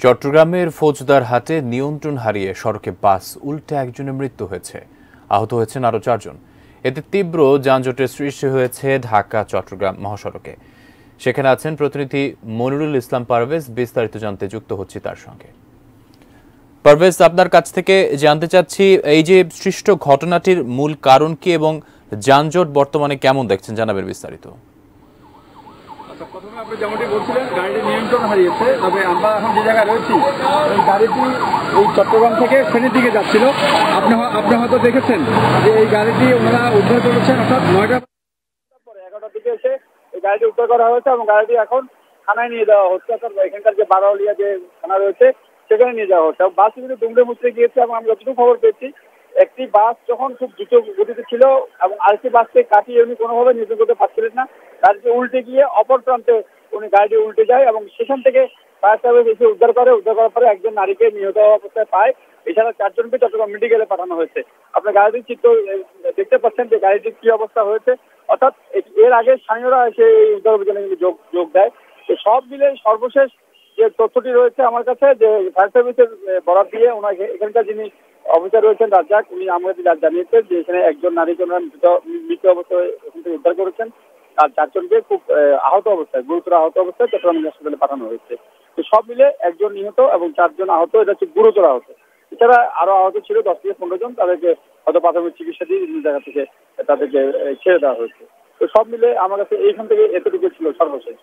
চট্টগ্রামের ফৌজদারহাটে নিয়ন্ত্রণ হারিয়ে সড়কে বাস উল্টে একজনের মৃত্যু হয়েছে। আহত হয়েছেন আরও 4 জন। এতে তীব্র যানজটের সৃষ্টি হয়েছে ঢাকা চট্টগ্রাম মহাসড়কে। সেখানে আছেন প্রতিনিধি মনিরুল ইসলাম পারভেজ। বিস্তারিত জানতে যুক্ত হচ্ছি তার সঙ্গে। পারভেজ, আপনার কাছ থেকে জানতে চাচ্ছি, এই যে সৃষ্ট ঘটনাটির মূল কারণ কি এবং যানজট বর্তমানে কেমন দেখছেন, জানাবেন বিস্তারিত। প্রথমে আপনি যেমনটি বলছিলেন, গাড়িটি নিয়ন্ত্রণ হারিয়েছে। তবে আমরা এখন যে জায়গায় রয়েছি, এই গাড়িটি এই চট্টগ্রাম থেকে ফেনীর দিকে যাচ্ছিল। আপনি হয়তো দেখেছেন যে এই গাড়িটি ওনারা উদ্ধার করেছেন, অর্থাৎ 9টার পরে 11টার দিকে এসে এই গাড়িটি উদ্ধার করা হয়েছে এবং গাড়িটি এখন থানায় নিয়ে যাওয়া হচ্ছে। অর্থাৎ এখানকার যে বারোয়ালিয়া যে থানা রয়েছে সেখানে নিয়ে যাওয়া হচ্ছে। বাস কিন্তু দুমড়ে মুচড়ে গিয়েছে এবং আমি যতটুকু খবর পেয়েছি, একটি বাস যখন খুব দ্রুত গতিতে ছিল এবং আরেকটি বাসকে কাটিয়ে উনি কোনোভাবে নিয়ন্ত্রণ করতে পারছিলেন না। গাড়িটি উল্টে গিয়ে অপর প্রান্তে উনি গাড়িটি উল্টে যায় এবং সেখান থেকে ফায়ার সার্ভিস এসে উদ্ধার করার পরে একজন নারীকে নিহত অবস্থায় পায়। এছাড়া 4 জনকে চট্টগ্রাম মেডিকেলে পাঠানো হয়েছে। আপনার গাড়িটির চিত্র দেখতে পাচ্ছেন যে গাড়িটির কি অবস্থা হয়েছে। অর্থাৎ এর আগে স্থানীয়রা এসে এই উদ্ধার অভিযানে কিন্তু যোগ দেয়। তো সব মিলে সর্বশেষ যে তথ্যটি রয়েছে আমার কাছে, যে ফায়ার সার্ভিসের বরাদ দিয়ে ওনাকে এখানকার যিনি অফিসার রয়েছেন রাজ্জাক, উনি আমাদের জানিয়েছেন যে এখানে একজন নারীকে ওনারা মৃত অবস্থায় এখান থেকে উদ্ধার করেছেন। আর 4 জনকে খুব গুরুতর আহত অবস্থায় চট্টগ্রাম হাসপাতালে পাঠানো হয়েছে। তো সব মিলে একজন নিহত এবং 4 জন আহত, এটা হচ্ছে গুরুতর আহত। এছাড়া আরো আহত ছিল 10 থেকে 15 জন, তাদেরকে হয়তো প্রাথমিক চিকিৎসা দিয়ে বিভিন্ন জায়গা থেকে তাদেরকে ছেড়ে দেওয়া হয়েছে। তো সব মিলে আমার কাছে এইখান থেকে এতটুকু ছিল সর্বশেষ।